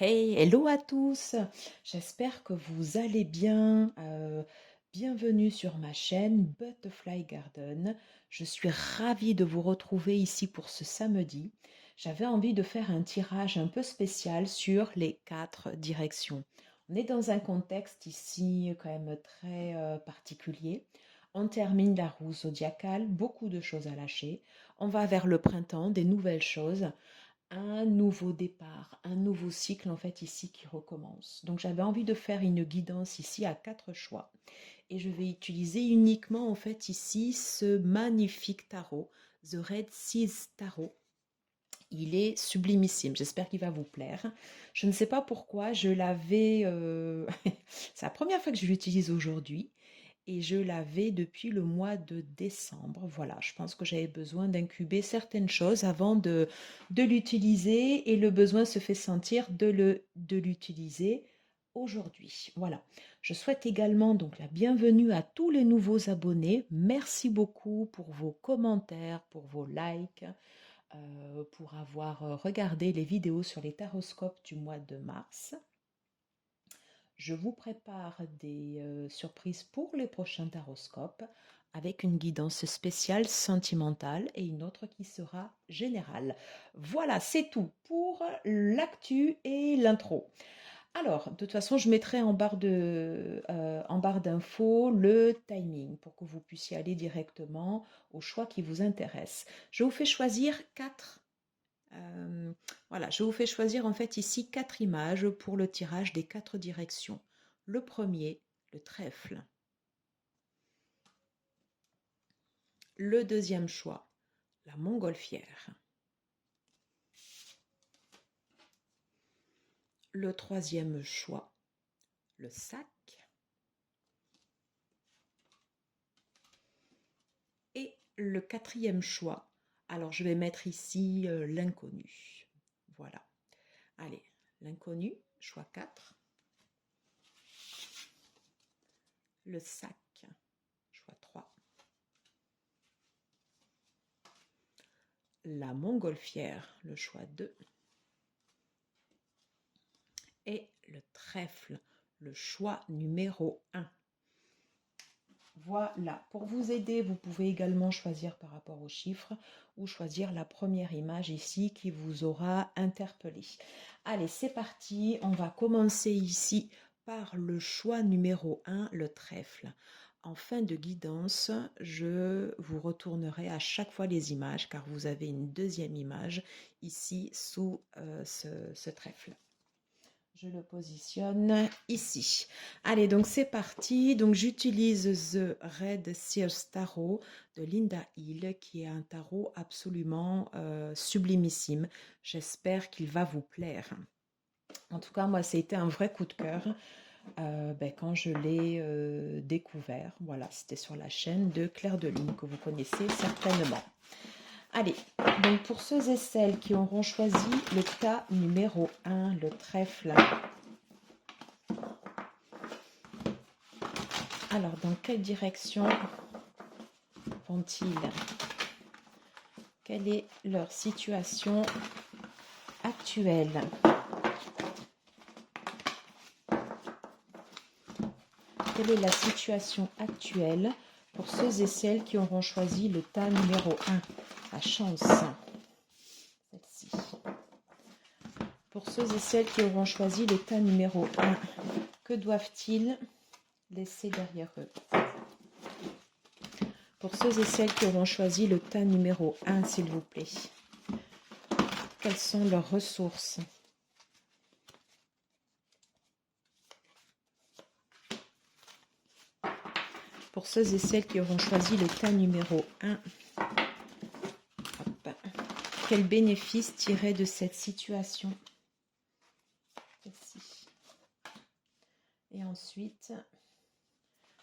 Hey, hello à tous. J'espère que vous allez bien. Bienvenue sur ma chaîne Butterfly Garden. Je suis ravie de vous retrouver ici pour ce samedi. J'avais envie de faire un tirage un peu spécial sur les 4 directions. On est dans un contexte ici quand même très particulier. On termine la roue zodiacale, beaucoup de choses à lâcher. On va vers le printemps, des nouvelles choses, un nouveau départ, un nouveau cycle en fait ici qui recommence. Donc j'avais envie de faire une guidance ici à 4 choix et je vais utiliser uniquement en fait ici ce magnifique tarot, The Red Seas Tarot. Il est sublimissime, j'espère qu'il va vous plaire. Je ne sais pas pourquoi, je l'avais... c'est la première fois que je l'utilise aujourd'hui et je l'avais depuis le mois de décembre. Voilà, je pense que j'avais besoin d'incuber certaines choses avant de l'utiliser et le besoin se fait sentir de l'utiliser aujourd'hui. Voilà, je souhaite également donc la bienvenue à tous les nouveaux abonnés. Merci beaucoup pour vos commentaires, pour vos likes, pour avoir regardé les vidéos sur les taroscopes du mois de mars. Je vous prépare des surprises pour les prochains taroscopes avec une guidance spéciale sentimentale et une autre qui sera générale. Voilà, c'est tout pour l'actu et l'intro. Alors, de toute façon, je mettrai en barre d'infos le timing pour que vous puissiez aller directement au choix qui vous intéresse. Je vous fais choisir voilà, je vous fais choisir en fait ici 4 images pour le tirage des 4 directions. Le premier, le trèfle. Le deuxième choix, la montgolfière. Le troisième choix, le sac. Et le quatrième choix, alors je vais mettre ici l'inconnu. Voilà. Allez, l'inconnu, choix 4. Le sac, choix 3. La montgolfière, le choix 2. Et le trèfle, le choix numéro 1. Voilà, pour vous aider, vous pouvez également choisir par rapport aux chiffres ou choisir la première image ici qui vous aura interpellé. Allez, c'est parti, on va commencer ici par le choix numéro 1, le trèfle. En fin de guidance, je vous retournerai à chaque fois les images car vous avez une deuxième image ici sous ce trèfle. Je le positionne ici. Allez, donc c'est parti. Donc j'utilise The Red Seals Tarot de Linda Hill, qui est un tarot absolument sublimissime. J'espère qu'il va vous plaire. En tout cas, moi, c'était un vrai coup de cœur quand je l'ai découvert. Voilà, c'était sur la chaîne de Claire de Lune, que vous connaissez certainement. Allez, donc pour ceux et celles qui auront choisi le tas numéro 1, le trèfle. Alors, dans quelle direction vont-ils? Quelle est leur situation actuelle? Quelle est la situation actuelle pour ceux et celles qui auront choisi le tas numéro 1? La chance. Celle-ci. Pour ceux et celles qui auront choisi le tas numéro 1, que doivent-ils laisser derrière eux? Pour ceux et celles qui auront choisi le tas numéro 1, s'il vous plaît, quelles sont leurs ressources? Pour ceux et celles qui auront choisi le tas numéro 1, hop, quel bénéfice tirer de cette situation? Ici. Et ensuite,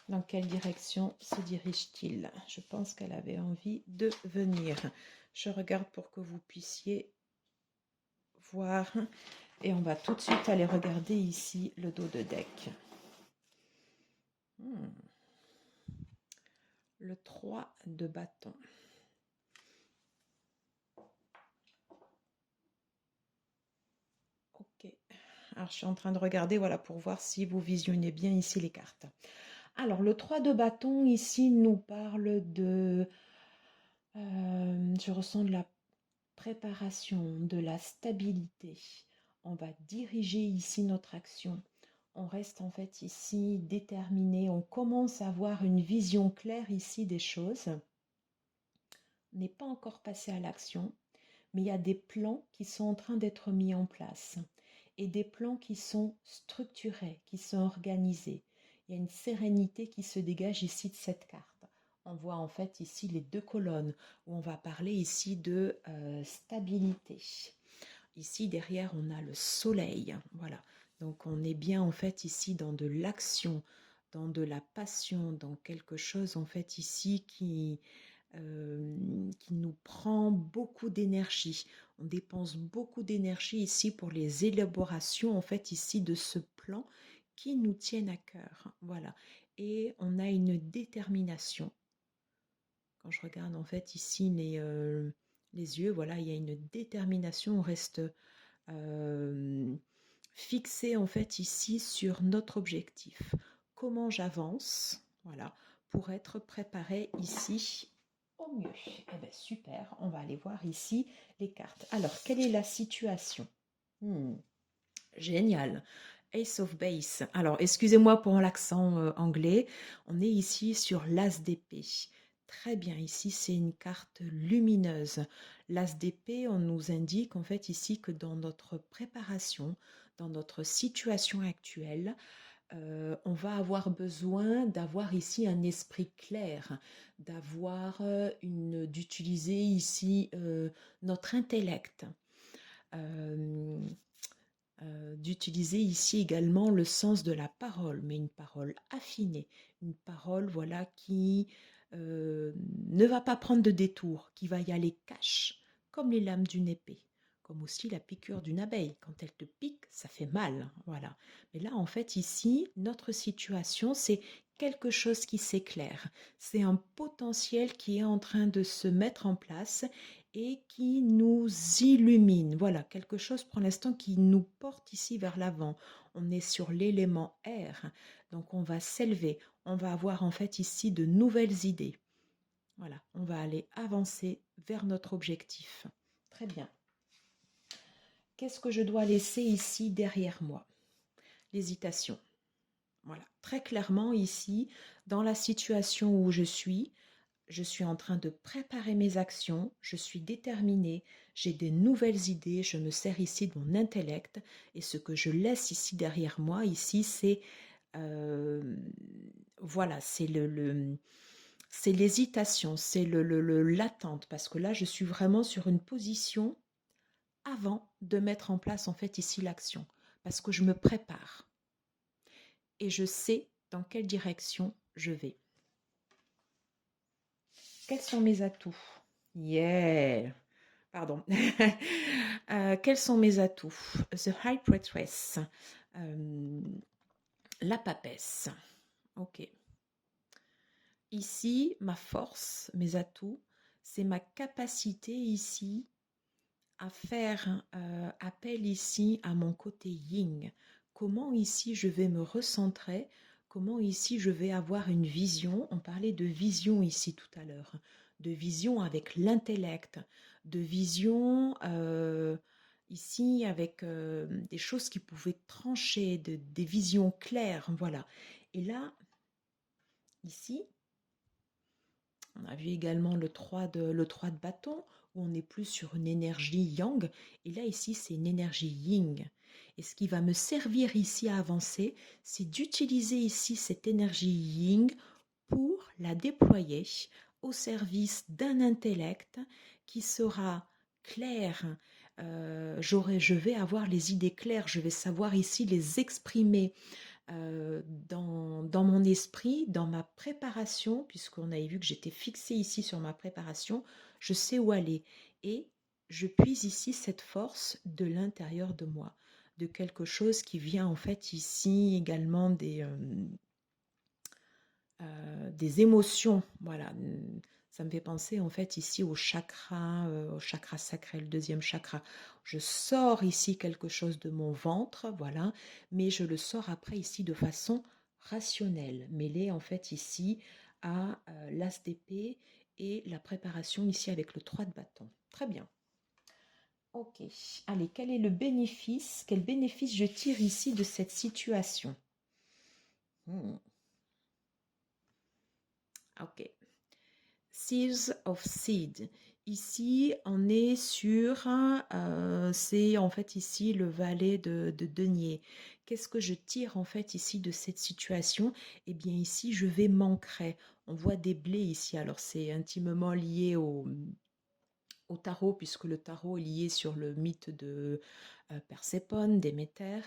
dans quelle direction se dirige-t-il? Je pense qu'elle avait envie de venir. Je regarde pour que vous puissiez voir. Et on va tout de suite aller regarder ici le dos de deck. Le 3 de bâton. Ok. Alors, je suis en train de regarder, voilà, pour voir si vous visionnez bien ici les cartes. Alors, le 3 de bâton, ici, nous parle de... je ressens de la préparation, de la stabilité. On va diriger ici notre action. On reste en fait ici déterminé. On commence à avoir une vision claire ici des choses. On n'est pas encore passé à l'action, mais il y a des plans qui sont en train d'être mis en place et des plans qui sont structurés, qui sont organisés. Il y a une sérénité qui se dégage ici de cette carte. On voit en fait ici les deux colonnes où on va parler ici de stabilité. Ici derrière on a le soleil, voilà. Donc on est bien en fait ici dans de l'action, dans de la passion, dans quelque chose en fait ici qui nous prend beaucoup d'énergie. On dépense beaucoup d'énergie ici pour les élaborations en fait ici de ce plan qui nous tiennent à cœur. Voilà. Et on a une détermination. Quand je regarde en fait ici les yeux, voilà, il y a une détermination. On reste fixé en fait ici sur notre objectif. Comment j'avance, voilà, pour être préparé ici au mieux. Eh bien, super, on va aller voir ici les cartes. Alors, quelle est la situation? Génial. Ace of Base. Alors, excusez-moi pour l'accent anglais. On est ici sur l'As d'épée. Très bien, ici c'est une carte lumineuse. L'As d'épée, on nous indique en fait ici que dans notre préparation, dans notre situation actuelle, on va avoir besoin d'avoir ici un esprit clair, d'utiliser ici notre intellect. D'utiliser ici également le sens de la parole, mais une parole affinée, une parole voilà qui ne va pas prendre de détour, qui va y aller cash, comme les lames d'une épée, comme aussi la piqûre d'une abeille. Quand elle te pique, ça fait mal, voilà. Mais là, en fait, ici, notre situation, c'est quelque chose qui s'éclaire. C'est un potentiel qui est en train de se mettre en place et qui nous illumine. Voilà, quelque chose pour l'instant qui nous porte ici vers l'avant. On est sur l'élément air, donc on va s'élever. On va avoir en fait ici de nouvelles idées. Voilà, on va aller avancer vers notre objectif. Très bien. Qu'est-ce que je dois laisser ici derrière moi? L'hésitation. Voilà, très clairement ici, dans la situation où je suis en train de préparer mes actions, je suis déterminée, j'ai des nouvelles idées, je me sers ici de mon intellect et ce que je laisse ici derrière moi, ici, c'est voilà, c'est l'hésitation, c'est l'attente parce que là, je suis vraiment sur une position avant de mettre en place en fait ici l'action parce que je me prépare et je sais dans quelle direction je vais. Quels sont mes atouts? Yeah! Pardon. Quels sont mes atouts? The High Priestess. La papesse. Ok. Ici, ma force, mes atouts, c'est ma capacité ici à faire appel ici à mon côté yin. Comment ici je vais me recentrer, comment ici je vais avoir une vision. On parlait de vision ici tout à l'heure, de vision avec l'intellect, de vision ici avec des choses qui pouvaient trancher, des visions claires, voilà. Et là, ici, on a vu également le 3 de bâton, où on est plus sur une énergie yang. Et là, ici, c'est une énergie yin. Et ce qui va me servir ici à avancer, c'est d'utiliser ici cette énergie yin pour la déployer au service d'un intellect qui sera clair. Je vais avoir les idées claires, je vais savoir ici les exprimer dans mon esprit, dans ma préparation, puisqu'on avait vu que j'étais fixée ici sur ma préparation, je sais où aller. Et je puise ici cette force de l'intérieur de moi, de quelque chose qui vient en fait ici également des émotions, voilà, Ça me fait penser en fait ici au chakra sacré, le deuxième chakra. Je sors ici quelque chose de mon ventre, voilà, mais je le sors après ici de façon rationnelle, mêlée en fait ici à l'as d'épée et la préparation ici avec le 3 de bâton. Très bien. Ok. Allez, quel est le bénéfice? Quel bénéfice je tire ici de cette situation? Hmm. Ok. Seals of Seed. Ici, on est sur, c'est en fait ici le valet de denier. Qu'est-ce que je tire en fait ici de cette situation? Eh bien ici, je vais m'ancrer. On voit des blés ici, alors c'est intimement lié au tarot, puisque le tarot est lié sur le mythe de Perséphone, Déméter.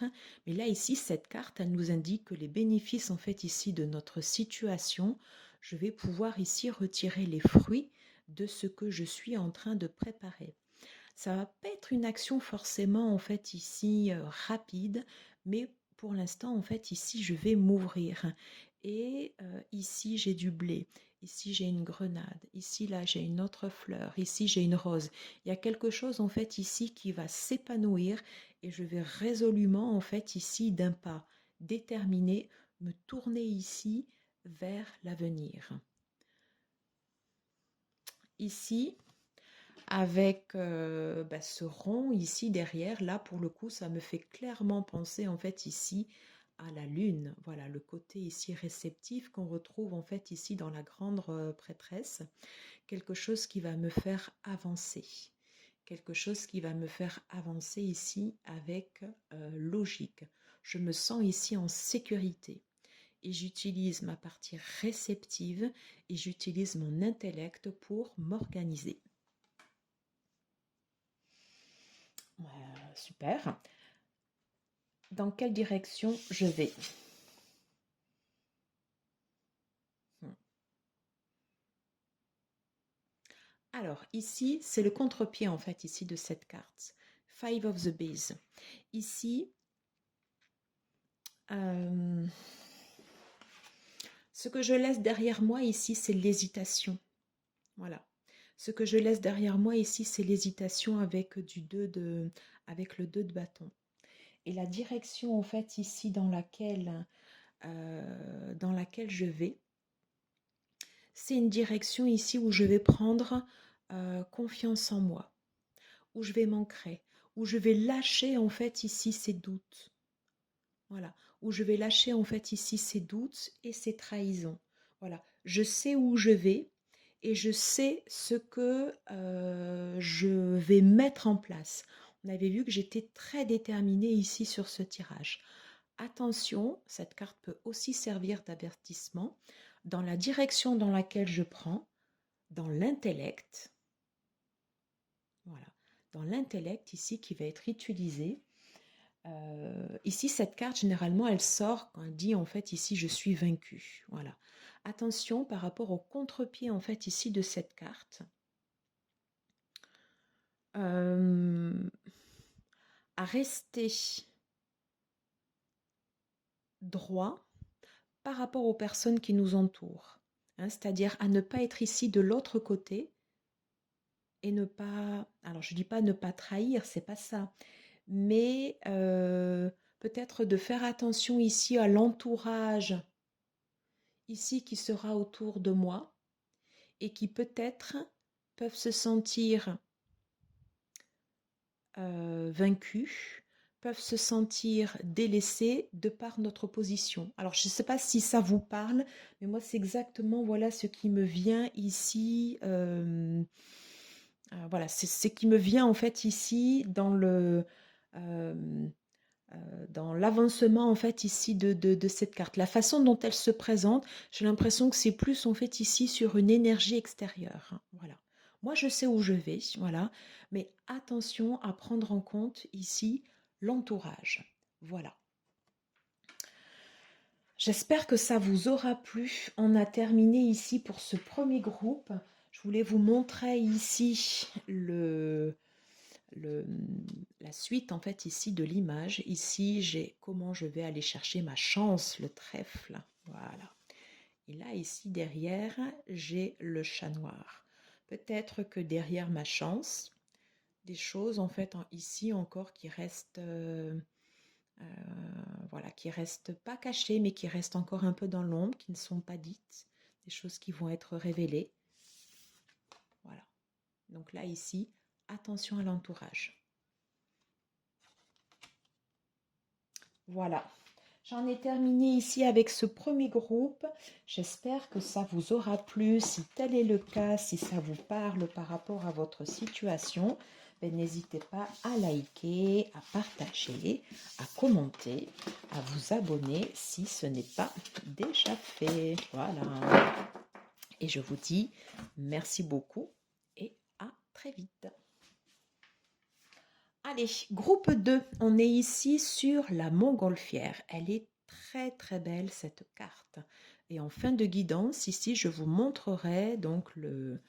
Mais là, ici, cette carte, elle nous indique que les bénéfices, en fait, ici, de notre situation, je vais pouvoir ici retirer les fruits de ce que je suis en train de préparer. Ça va pas être une action forcément, en fait, ici, rapide, mais pour l'instant, en fait, ici, je vais m'ouvrir. Et ici, j'ai du blé. Ici, j'ai une grenade. Ici, là, j'ai une autre fleur. Ici, j'ai une rose. Il y a quelque chose, en fait, ici, qui va s'épanouir et je vais résolument, en fait, ici, d'un pas déterminé, me tourner ici vers l'avenir. Ici, avec ce rond ici derrière, là pour le coup ça me fait clairement penser en fait ici à la lune, voilà le côté ici réceptif qu'on retrouve en fait ici dans la grande prêtresse, quelque chose qui va me faire avancer, quelque chose qui va me faire avancer ici avec logique. Je me sens ici en sécurité et j'utilise ma partie réceptive et j'utilise mon intellect pour m'organiser. Super. Dans quelle direction je vais? Alors, ici, c'est le contre-pied, en fait, ici, de cette carte. Five of the Bees. Ici, ce que je laisse derrière moi, ici, c'est l'hésitation. Voilà. Ce que je laisse derrière moi, ici, c'est l'hésitation avec avec le 2 de bâton. Et la direction, en fait, ici, dans laquelle je vais, c'est une direction ici où je vais prendre confiance en moi, où je vais m'ancrer, où je vais lâcher en fait ici ces doutes. Voilà, où je vais lâcher en fait ici ces doutes et ces trahisons. Voilà, je sais où je vais et je sais ce que je vais mettre en place. On avait vu que j'étais très déterminée ici sur ce tirage. Attention, cette carte peut aussi servir d'avertissement dans la direction dans laquelle je prends, dans l'intellect. Voilà, dans l'intellect ici qui va être utilisé. Ici, cette carte, généralement, elle sort quand elle dit en fait ici je suis vaincu. Voilà. Attention par rapport au contre-pied en fait ici de cette carte. À rester droit par rapport aux personnes qui nous entourent. Hein, c'est-à-dire à ne pas être ici de l'autre côté et ne pas, alors je dis pas ne pas trahir, c'est pas ça, mais peut-être de faire attention ici à l'entourage ici qui sera autour de moi et qui peut-être peuvent se sentir vaincus, peuvent se sentir délaissés de par notre position. Alors je ne sais pas si ça vous parle, mais moi c'est exactement voilà ce qui me vient ici. Voilà, c'est ce qui me vient en fait ici dans l'avancement en fait ici de cette carte. La façon dont elle se présente, j'ai l'impression que c'est plus en fait ici sur une énergie extérieure. Hein, voilà. Moi je sais où je vais, voilà, mais attention à prendre en compte ici l'entourage. Voilà. J'espère que ça vous aura plu. On a terminé ici pour ce premier groupe. Je voulais vous montrer ici la suite en fait ici de l'image. Ici, j'ai comment je vais aller chercher ma chance, le trèfle. Voilà. Et là, ici, derrière, j'ai le chat noir. Peut-être que derrière ma chance, des choses, en fait, ici encore qui restent, voilà, qui restent pas cachées, mais qui restent encore un peu dans l'ombre, qui ne sont pas dites. Des choses qui vont être révélées. Voilà. Donc là, ici, attention à l'entourage. Voilà. J'en ai terminé ici avec ce premier groupe. J'espère que ça vous aura plu. Si tel est le cas, si ça vous parle par rapport à votre situation, ben, n'hésitez pas à liker, à partager, à commenter, à vous abonner si ce n'est pas déjà fait. Voilà. Et je vous dis merci beaucoup et à très vite. Allez, groupe 2, on est ici sur la montgolfière. Elle est très très belle cette carte. Et en fin de guidance, ici, je vous montrerai donc le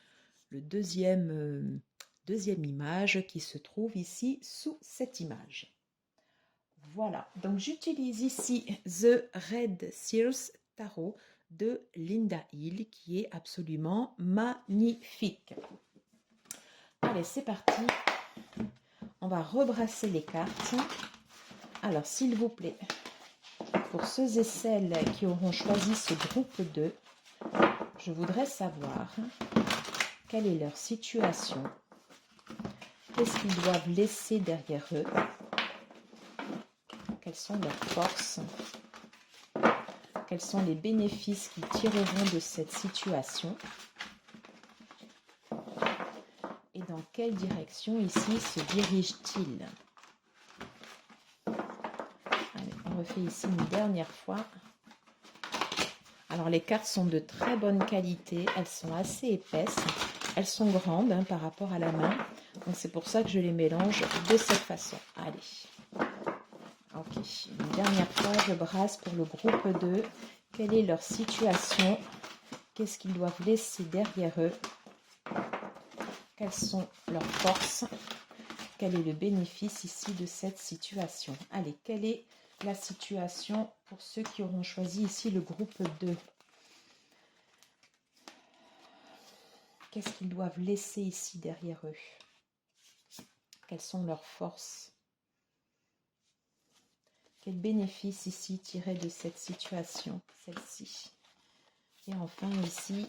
deuxième image qui se trouve ici sous cette image. Voilà, donc j'utilise ici The Red Seals Tarot de Linda Hill qui est absolument magnifique. Allez, c'est parti. On va rebrasser les cartes. Alors, s'il vous plaît, pour ceux et celles qui auront choisi ce groupe 2, je voudrais savoir quelle est leur situation, qu'est-ce qu'ils doivent laisser derrière eux, quelles sont leurs forces, quels sont les bénéfices qu'ils tireront de cette situation et dans quelle direction ici se dirigent-ils. On refait ici une dernière fois. Alors les cartes sont de très bonne qualité, elles sont assez épaisses, elles sont grandes par rapport à la main, donc c'est pour ça que je les mélange de cette façon. Allez, ok, une dernière fois je brasse pour le groupe 2, quelle est leur situation, qu'est-ce qu'ils doivent laisser derrière eux, quelles sont leurs forces, quel est le bénéfice ici de cette situation. Allez, quelle est la situation pour ceux qui auront choisi ici le groupe 2? Qu'est-ce qu'ils doivent laisser ici derrière eux? Quelles sont leurs forces? Quel bénéfice ici tirer de cette situation, celle-ci? Et enfin ici,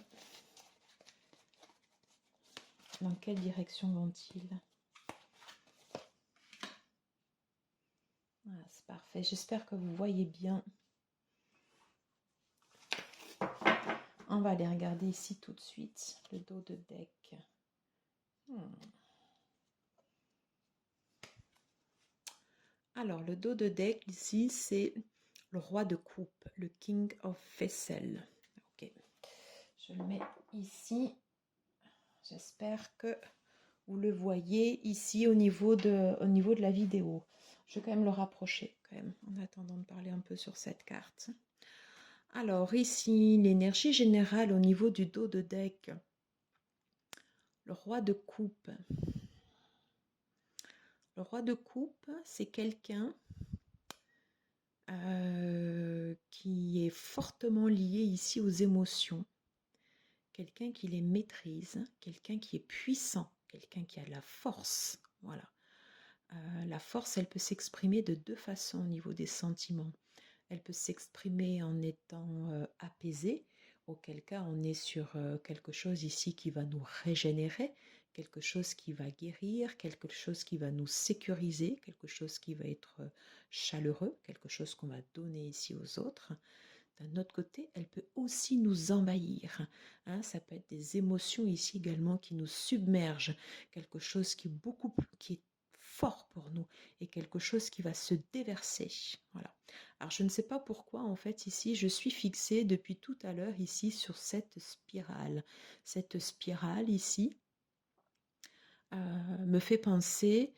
dans quelle direction vont-ils? Voilà, c'est parfait. J'espère que vous voyez bien. On va aller regarder ici tout de suite le dos de deck. Alors, le dos de deck ici, c'est le roi de coupe, le King of Vessel. Ok, je le mets ici. J'espère que vous le voyez ici au niveau de la vidéo. Je vais quand même le rapprocher quand même, en attendant de parler un peu sur cette carte. Alors ici, l'énergie générale au niveau du dos de deck. Le roi de coupe. Le roi de coupe, c'est quelqu'un qui est fortement lié ici aux émotions. Quelqu'un qui les maîtrise, quelqu'un qui est puissant, quelqu'un qui a de la force. Voilà. La force, elle peut s'exprimer de deux façons au niveau des sentiments. Elle peut s'exprimer en étant apaisée, auquel cas on est sur quelque chose ici qui va nous régénérer, quelque chose qui va guérir, quelque chose qui va nous sécuriser, quelque chose qui va être chaleureux, quelque chose qu'on va donner ici aux autres. D'un autre côté, elle peut aussi nous envahir. Ça peut être des émotions ici également qui nous submergent, quelque chose qui est fort pour nous et quelque chose qui va se déverser. Voilà. Alors je ne sais pas pourquoi en fait ici je suis fixée depuis tout à l'heure ici sur cette spirale. Cette spirale ici me fait penser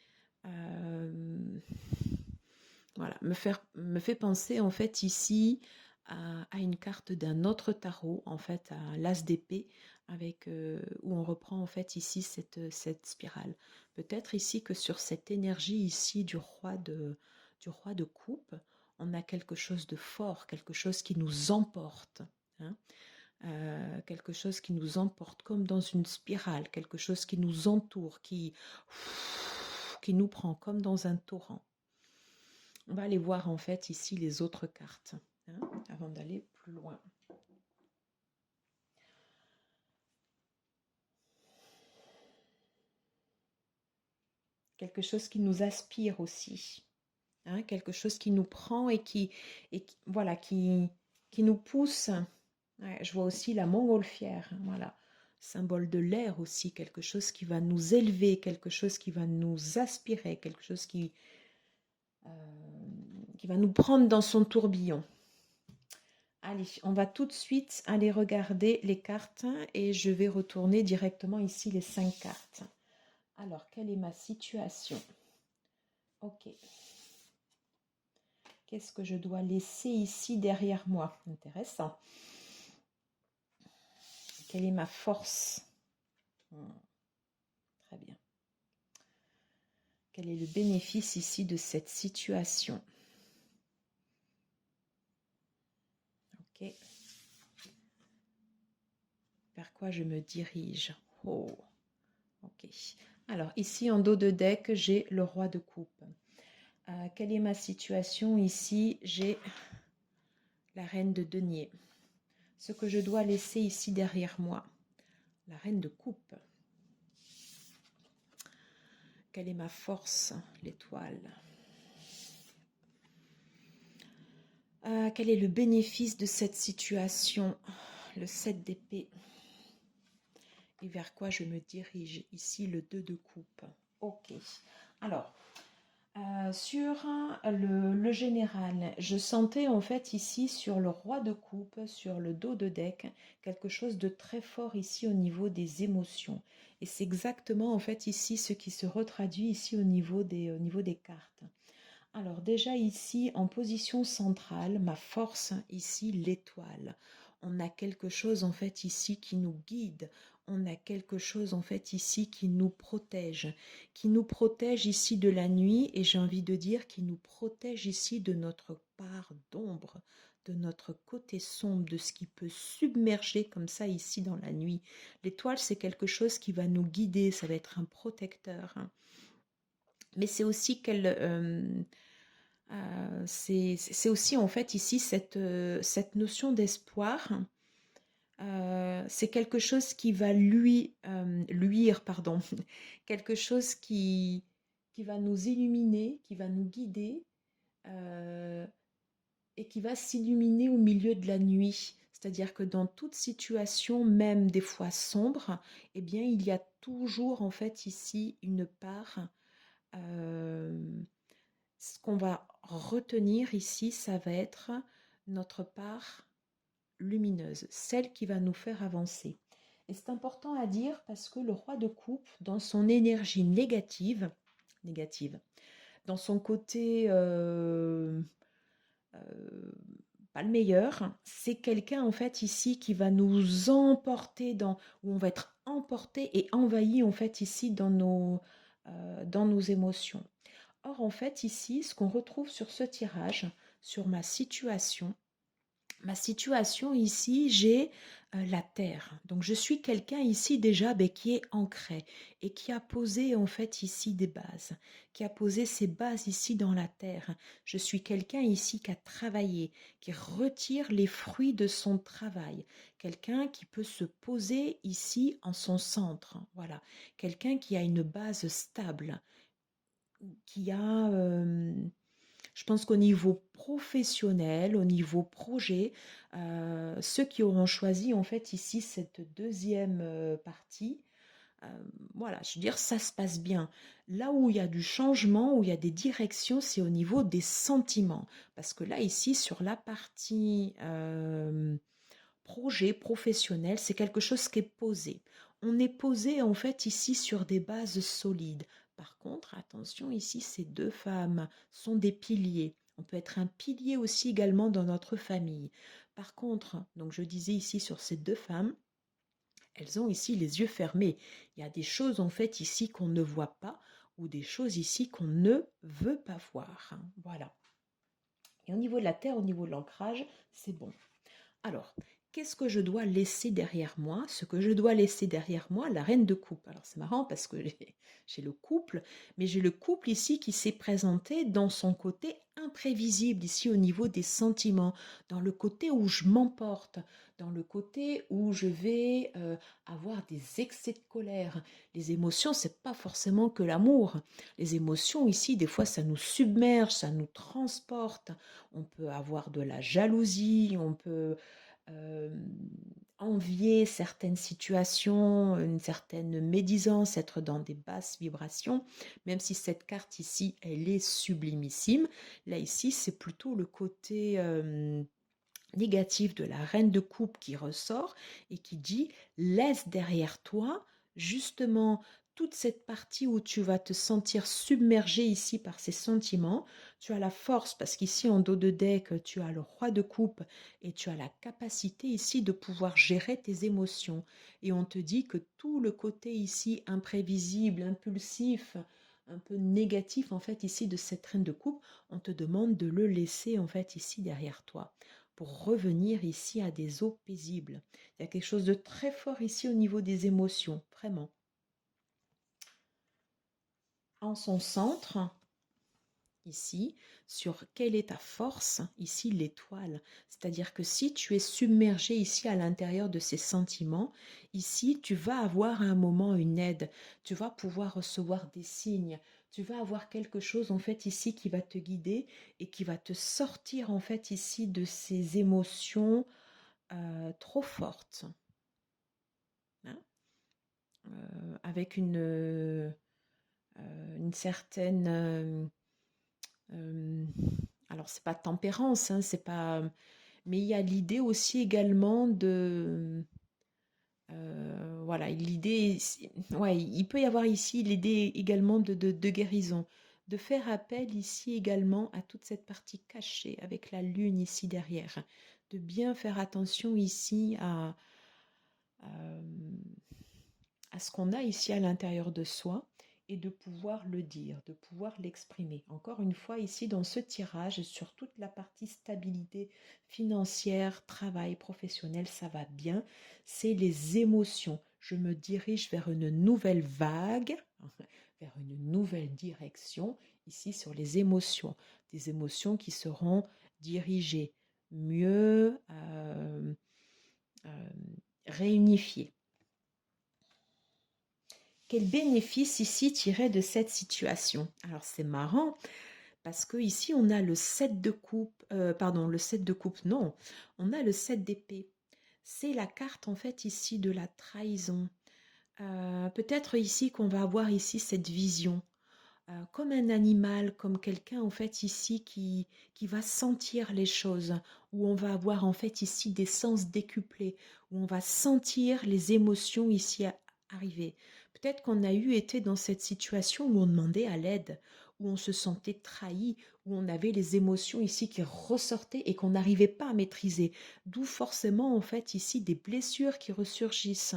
voilà, me fait penser en fait ici à une carte d'un autre tarot, en fait à l'as d'épée, avec où on reprend en fait ici cette spirale. Peut-être ici que sur cette énergie ici du roi de coupe, on a quelque chose de fort, quelque chose qui nous emporte. quelque chose qui nous emporte comme dans une spirale, quelque chose qui nous entoure, qui nous prend comme dans un torrent. On va aller voir en fait ici les autres cartes, hein, avant d'aller plus loin. Quelque chose qui nous aspire aussi, hein, quelque chose qui nous prend et voilà, qui nous pousse. Ouais, je vois aussi la montgolfière, hein, voilà, symbole de l'air aussi, quelque chose qui va nous élever, quelque chose qui va nous aspirer, quelque chose qui va nous prendre dans son tourbillon. Allez, on va tout de suite aller regarder les cartes et je vais retourner directement ici les 5 cartes. Alors, quelle est ma situation? Ok. Qu'est-ce que je dois laisser ici derrière moi? Intéressant. Quelle est ma force? Très bien. Quel est le bénéfice ici de cette situation? Ok. Vers quoi je me dirige? Oh, ok. Alors, ici, en dos de deck, j'ai le roi de coupe. Quelle est ma situation ici? J'ai la reine de denier. Ce que je dois laisser ici derrière moi. La reine de coupe. Quelle est ma force? L'étoile. Quel est le bénéfice de cette situation? Le 7 d'épée. Et vers quoi je me dirige? Ici, le 2 de coupe. Ok. Alors, sur le général, je sentais en fait ici sur le roi de coupe, sur le dos de deck, quelque chose de très fort ici au niveau des émotions. Et c'est exactement en fait ici ce qui se retraduit ici au niveau des cartes. Alors déjà ici, en position centrale, ma force ici, l'étoile. On a quelque chose en fait ici qui nous guide. On a quelque chose en fait ici qui nous protège ici de la nuit et j'ai envie de dire qui nous protège ici de notre part d'ombre, de notre côté sombre, de ce qui peut submerger comme ça ici dans la nuit. L'étoile, c'est quelque chose qui va nous guider, ça va être un protecteur. Mais c'est aussi c'est aussi en fait ici cette notion d'espoir. C'est quelque chose qui va luire, pardon, quelque chose qui va nous illuminer, qui va nous guider euh, et qui va s'illuminer au milieu de la nuit. C'est-à-dire que dans toute situation, même des fois sombre, eh bien, il y a toujours en fait ici une part. Ce qu'on va retenir ici, ça va être notre part lumineuse, celle qui va nous faire avancer. Et c'est important à dire parce que le roi de coupe, dans son énergie négative, dans son côté pas le meilleur, c'est quelqu'un en fait ici qui va nous emporter où on va être emporté et envahi en fait ici dans nos émotions. Or, en fait, ici, ce qu'on retrouve sur ce tirage, sur ma situation ici, j'ai la terre. Donc, je suis quelqu'un ici déjà qui est ancré et qui a posé en fait ici des bases, qui a posé ses bases ici dans la terre. Je suis quelqu'un ici qui a travaillé, qui retire les fruits de son travail. Quelqu'un qui peut se poser ici en son centre. Voilà. Quelqu'un qui a une base stable, qui a, je pense qu'au niveau professionnel, au niveau projet, ceux qui auront choisi en fait ici cette deuxième partie, voilà, je veux dire, ça se passe bien. Là où il y a du changement, où il y a des directions, c'est au niveau des sentiments. Parce que là, ici, sur la partie projet professionnel, c'est quelque chose qui est posé. On est posé en fait ici sur des bases solides. Par contre, attention, ici, ces deux femmes sont des piliers. On peut être un pilier aussi également dans notre famille. Par contre, donc je disais ici sur ces deux femmes, elles ont ici les yeux fermés. Il y a des choses en fait ici qu'on ne voit pas ou des choses ici qu'on ne veut pas voir. Voilà. Et au niveau de la terre, au niveau de l'ancrage, c'est bon. Alors, qu'est-ce que je dois laisser derrière moi? Ce que je dois laisser derrière moi, la reine de coupe. Alors c'est marrant parce que j'ai le couple, mais j'ai le couple ici qui s'est présenté dans son côté imprévisible, ici au niveau des sentiments, dans le côté où je m'emporte, dans le côté où je vais avoir des excès de colère. Les émotions, c'est pas forcément que l'amour. Les émotions ici, des fois, ça nous submerge, ça nous transporte. On peut avoir de la jalousie, on peut euh, envier certaines situations, une certaine médisance, être dans des basses vibrations, même si cette carte ici, elle est sublimissime. Là, ici, c'est plutôt le côté négatif de la reine de coupe qui ressort et qui dit laisse derrière toi justement toute cette partie où tu vas te sentir submergé ici par ces sentiments. Tu as la force parce qu'ici en dos de deck tu as le roi de coupe et tu as la capacité ici de pouvoir gérer tes émotions et on te dit que tout le côté ici imprévisible, impulsif, un peu négatif en fait ici de cette reine de coupe, on te demande de le laisser en fait ici derrière toi pour revenir ici à des eaux paisibles. Il y a quelque chose de très fort ici au niveau des émotions, vraiment. En son centre, ici, sur quelle est ta force, ici l'étoile. C'est-à-dire que si tu es submergé ici à l'intérieur de ces sentiments, ici tu vas avoir à un moment une aide, tu vas pouvoir recevoir des signes, tu vas avoir quelque chose en fait ici qui va te guider et qui va te sortir en fait ici de ces émotions trop fortes, hein, avec une certaine euh, alors c'est pas tempérance, hein, c'est pas, mais il y a l'idée aussi également de voilà, l'idée, ouais, il peut y avoir ici l'idée également de guérison, de faire appel ici également à toute cette partie cachée avec la lune ici derrière, de bien faire attention ici euh, à ce qu'on a ici à l'intérieur de soi et de pouvoir le dire, de pouvoir l'exprimer. Encore une fois, ici dans ce tirage, sur toute la partie stabilité financière, travail professionnel, ça va bien. C'est les émotions. Je me dirige vers une nouvelle vague, vers une nouvelle direction, ici sur les émotions. Des émotions qui seront dirigées mieux, euh, réunifiées. Quel bénéfice ici tirer de cette situation? Alors c'est marrant parce que ici on a le 7 de coupe, pardon, le 7 de coupe, non, on a le 7 d'épée. C'est la carte en fait ici de la trahison. Peut-être ici qu'on va avoir ici cette vision. Comme un animal, comme quelqu'un en fait ici qui va sentir les choses, où on va avoir en fait ici des sens décuplés, où on va sentir les émotions ici arriver. Peut-être qu'on a été dans cette situation où on demandait à l'aide, où on se sentait trahi, où on avait les émotions ici qui ressortaient et qu'on n'arrivait pas à maîtriser. D'où forcément en fait ici des blessures qui ressurgissent,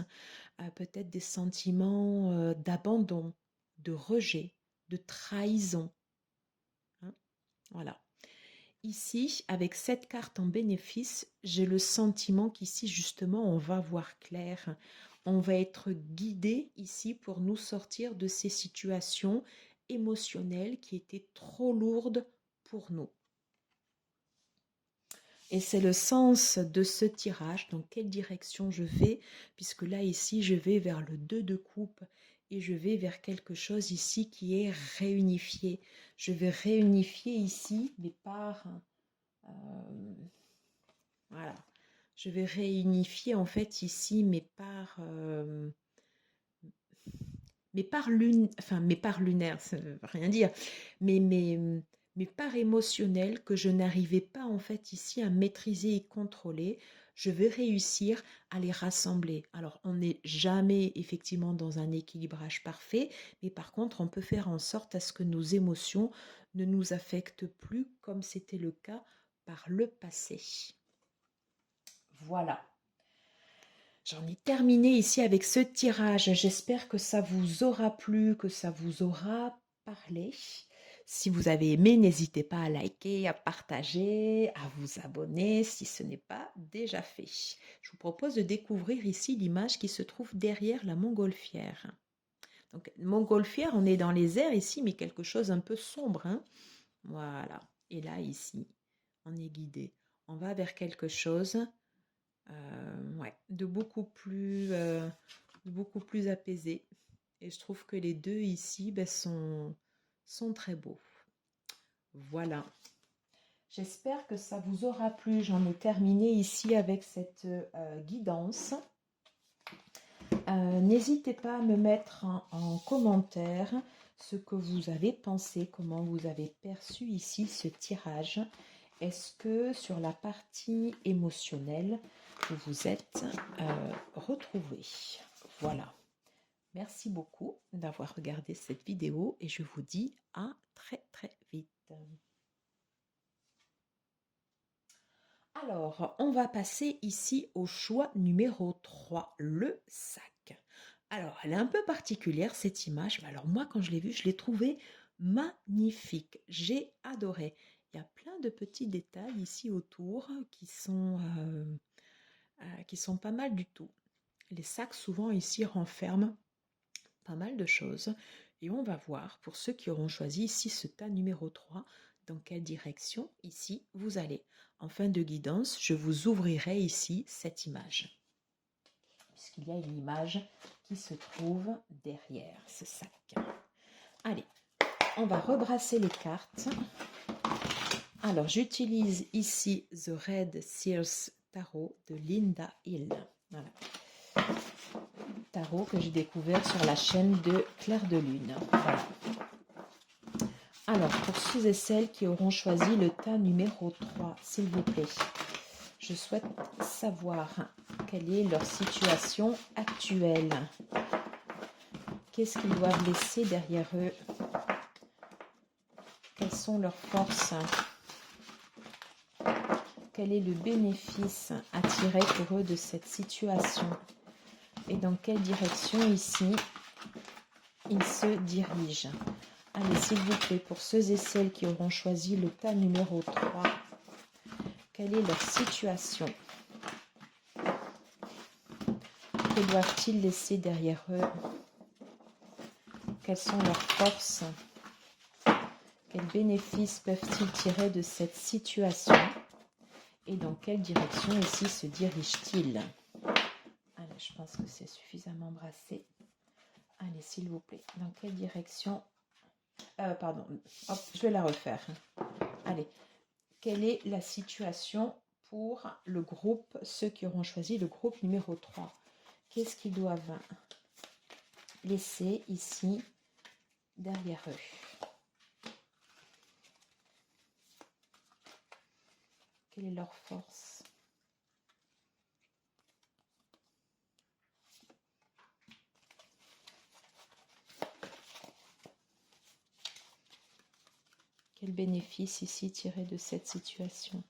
peut-être des sentiments d'abandon, de rejet, de trahison, hein. Voilà. Ici, avec cette carte en bénéfice, j'ai le sentiment qu'ici, justement, on va voir clair. On va être guidé ici pour nous sortir de ces situations émotionnelles qui étaient trop lourdes pour nous. Et c'est le sens de ce tirage, dans quelle direction je vais, puisque là, ici, je vais vers le 2 de coupe et je vais vers quelque chose ici qui est réunifié. Je vais réunifier ici mes parts. Voilà. Je vais réunifier en fait ici mes parts enfin mes parts lunaires, ça ne veut rien dire, mais mes parts émotionnelles que je n'arrivais pas en fait ici à maîtriser et contrôler, je vais réussir à les rassembler. Alors on n'est jamais effectivement dans un équilibrage parfait, mais par contre on peut faire en sorte à ce que nos émotions ne nous affectent plus comme c'était le cas par le passé. Voilà. J'en ai terminé ici avec ce tirage. J'espère que ça vous aura plu, que ça vous aura parlé. Si vous avez aimé, n'hésitez pas à liker, à partager, à vous abonner si ce n'est pas déjà fait. Je vous propose de découvrir ici l'image qui se trouve derrière la montgolfière. Donc, montgolfière, on est dans les airs ici, mais quelque chose un peu sombre, hein. Voilà. Et là, ici, on est guidé. On va vers quelque chose ouais, de beaucoup plus apaisé. Et je trouve que les deux ici sont très beaux. Voilà. J'espère que ça vous aura plu. J'en ai terminé ici avec cette guidance. N'hésitez pas à me mettre en commentaire ce que vous avez pensé, comment vous avez perçu ici ce tirage. Est-ce que sur la partie émotionnelle, vous vous êtes retrouvés? Voilà. Merci beaucoup d'avoir regardé cette vidéo et je vous dis à très très vite. Alors, on va passer ici au choix numéro 3, le sac. Alors, elle est un peu particulière cette image, mais alors moi quand je l'ai vue, je l'ai trouvée magnifique. J'ai adoré. Il y a plein de petits détails ici autour qui sont pas mal du tout. Les sacs souvent ici renferment pas mal de choses et on va voir pour ceux qui auront choisi ici ce tas numéro 3 dans quelle direction ici vous allez. En fin de guidance, je vous ouvrirai ici cette image puisqu'il y a une image qui se trouve derrière ce sac. Allez, on va rebrasser les cartes. Alors j'utilise ici The Red Seals Tarot de Linda Hill. Voilà. Tarot que j'ai découvert sur la chaîne de Claire de Lune. Voilà. Alors, pour ceux et celles qui auront choisi le tas numéro 3, s'il vous plaît, je souhaite savoir quelle est leur situation actuelle. Qu'est-ce qu'ils doivent laisser derrière eux? Quelles sont leurs forces? Quel est le bénéfice à tirer pour eux de cette situation? Et dans quelle direction ici ils se dirigent? Allez, s'il vous plaît, pour ceux et celles qui auront choisi le tas numéro 3, quelle est leur situation? Que doivent-ils laisser derrière eux? Quelles sont leurs forces? Quels bénéfices peuvent-ils tirer de cette situation? Et dans quelle direction ici se dirigent-ils? Allez, je pense que c'est suffisamment brassé. Allez, s'il vous plaît, dans quelle direction... pardon, hop, je vais la refaire. Allez, quelle est la situation pour le groupe, ceux qui auront choisi le groupe numéro 3? Qu'est-ce qu'ils doivent laisser ici derrière eux? Quelle est leur force? Quel bénéfice ici tirer de cette situation?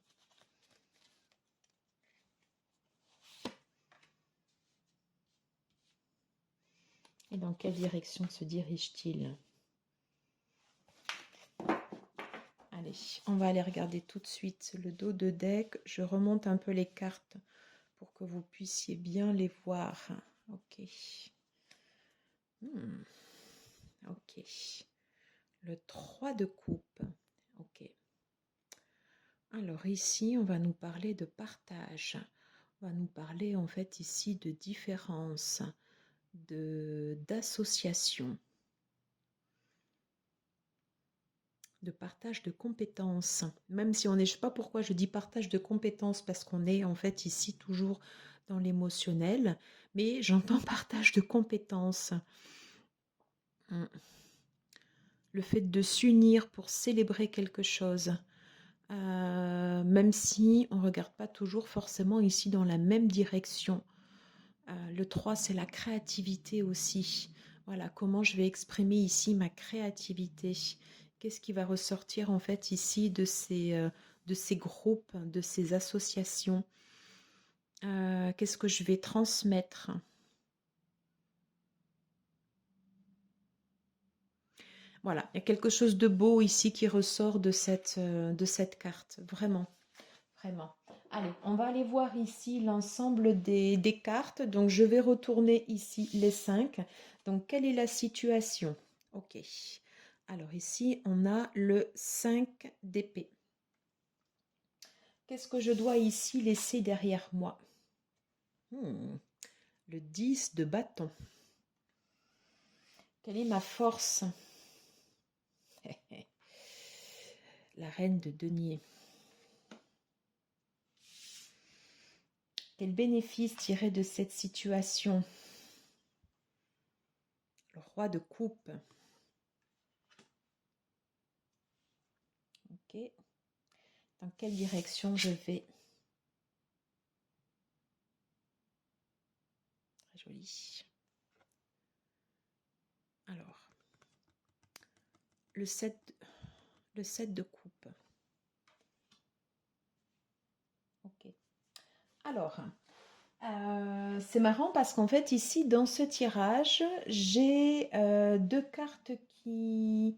Et dans quelle direction se dirige-t-il? Allez, on va aller regarder tout de suite le dos de deck. Je remonte un peu les cartes pour que vous puissiez bien les voir. Ok. Ok. Le 3 de coupe. Ok. Alors ici, on va nous parler de partage. On va nous parler en fait ici de différence, d'association, de partage de compétences. Même si on est, je ne sais pas pourquoi je dis partage de compétences, parce qu'on est en fait ici toujours dans l'émotionnel, mais j'entends partage de compétences. Le fait de s'unir pour célébrer quelque chose. Même si on ne regarde pas toujours forcément ici dans la même direction. Le 3, c'est la créativité aussi. Voilà, comment je vais exprimer ici ma créativité. Qu'est-ce qui va ressortir en fait ici de ces groupes, de ces associations? Qu'est-ce que je vais transmettre? Voilà, il y a quelque chose de beau ici qui ressort de cette carte. Vraiment, vraiment. Allez, on va aller voir ici l'ensemble des cartes. Donc, je vais retourner ici les 5. Donc, quelle est la situation? Ok. Alors, ici, on a le 5 d'épée. Qu'est-ce que je dois ici laisser derrière moi? Le 10 de bâton. Quelle est ma force? La reine de denier. Quel bénéfice tirer de cette situation? Le roi de coupe. Ok. Dans quelle direction je vais? Très joli. Alors, le 7 de coupe. Ok. Alors, c'est marrant parce qu'en fait, ici, dans ce tirage, j'ai deux cartes qui...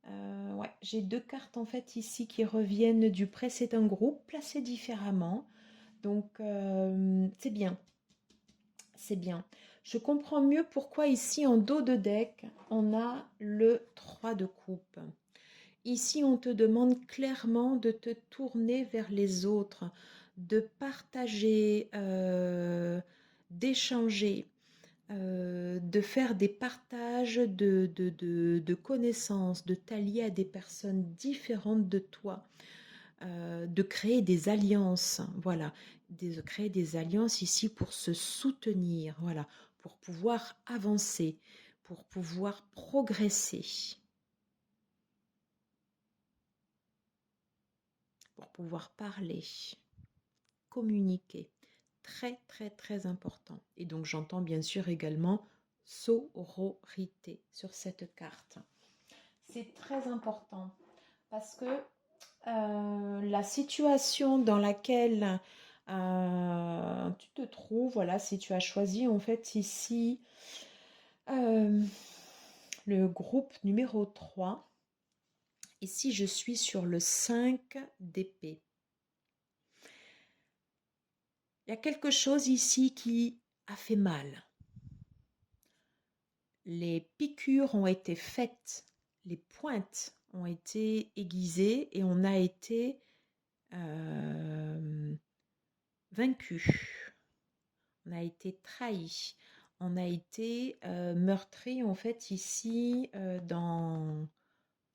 ouais, j'ai deux cartes en fait ici qui reviennent du précédent groupe, placées différemment. Donc, c'est bien. C'est bien. Je comprends mieux pourquoi ici, en dos de deck, on a le 3 de coupe. Ici, on te demande clairement de te tourner vers les autres, de partager, d'échanger, de faire des partages de connaissances, de t'allier à des personnes différentes de toi, de créer des alliances, voilà, de créer des alliances ici pour se soutenir, voilà, pour pouvoir avancer, pour pouvoir progresser, pour pouvoir parler, communiquer. Très, très, très important. Et donc, j'entends bien sûr également sororité sur cette carte. C'est très important parce que la situation dans laquelle tu te trouves, voilà, si tu as choisi en fait ici euh, le groupe numéro 3, ici je suis sur le 5 d'épée. Il y a quelque chose ici qui a fait mal. Les piqûres ont été faites, les pointes ont été aiguisées et on a été vaincu. On a été trahi. On a été meurtri en fait ici dans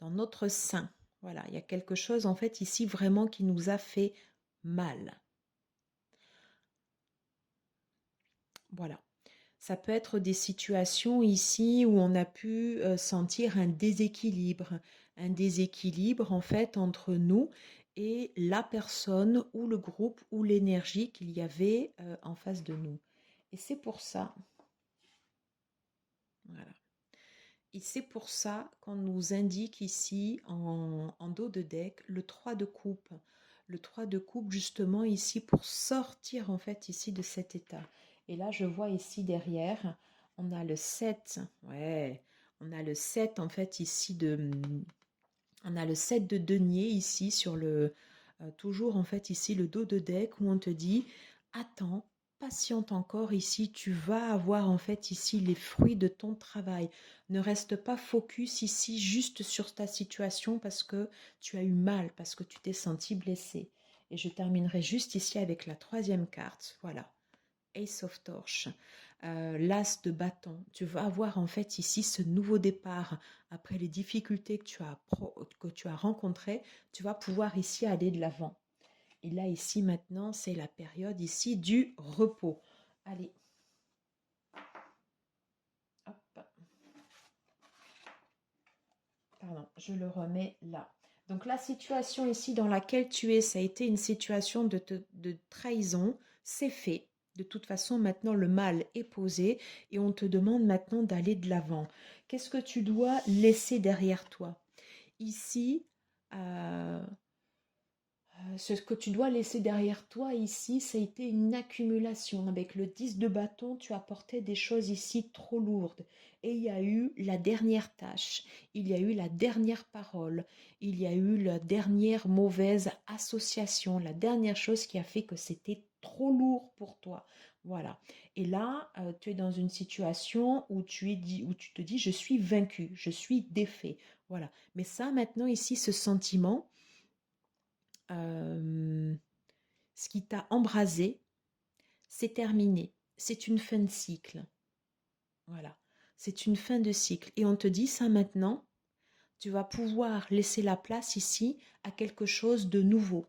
notre sein. Voilà, il y a quelque chose en fait ici vraiment qui nous a fait mal. Voilà. Ça peut être des situations ici où on a pu sentir un déséquilibre en fait entre nous et la personne ou le groupe ou l'énergie qu'il y avait en face de nous. Et c'est pour ça, voilà. Et c'est pour ça qu'on nous indique ici en dos de deck le 3 de coupe. Le 3 de coupe justement ici pour sortir en fait ici de cet état. Et là je vois ici derrière, on a le 7. Ouais, on a le 7 en fait ici on a le 7 de denier ici sur le... toujours en fait ici le dos de deck où on te dit attends, patiente encore ici, tu vas avoir en fait ici les fruits de ton travail. Ne reste pas focus ici juste sur ta situation parce que tu as eu mal, parce que tu t'es senti blessé. Et je terminerai juste ici avec la troisième carte. Voilà. Ace of Torch, l'as de bâton. Tu vas avoir en fait ici ce nouveau départ après les difficultés que tu as rencontrées. Tu vas pouvoir ici aller de l'avant. Et là ici maintenant c'est la période ici du repos. Allez. Hop. Pardon, je le remets là. Donc la situation ici dans laquelle tu es, ça a été une situation de trahison. C'est fait. De toute façon, maintenant, le mal est posé et on te demande maintenant d'aller de l'avant. Qu'est-ce que tu dois laisser derrière toi? Ici, Ce que tu dois laisser derrière toi ici, ça a été une accumulation. Avec le 10 de bâton, tu as porté des choses ici trop lourdes. Et il y a eu la dernière tâche, il y a eu la dernière parole, il y a eu la dernière mauvaise association, la dernière chose qui a fait que c'était trop lourd pour toi. Voilà. Et là, tu es dans une situation où où tu te dis, je suis vaincu, je suis défait. Voilà. Mais ça, maintenant, ici, ce sentiment, euh, ce qui t'a embrasé, c'est terminé. C'est une fin de cycle. Voilà. C'est une fin de cycle. Et on te dit ça maintenant, tu vas pouvoir laisser la place ici à quelque chose de nouveau.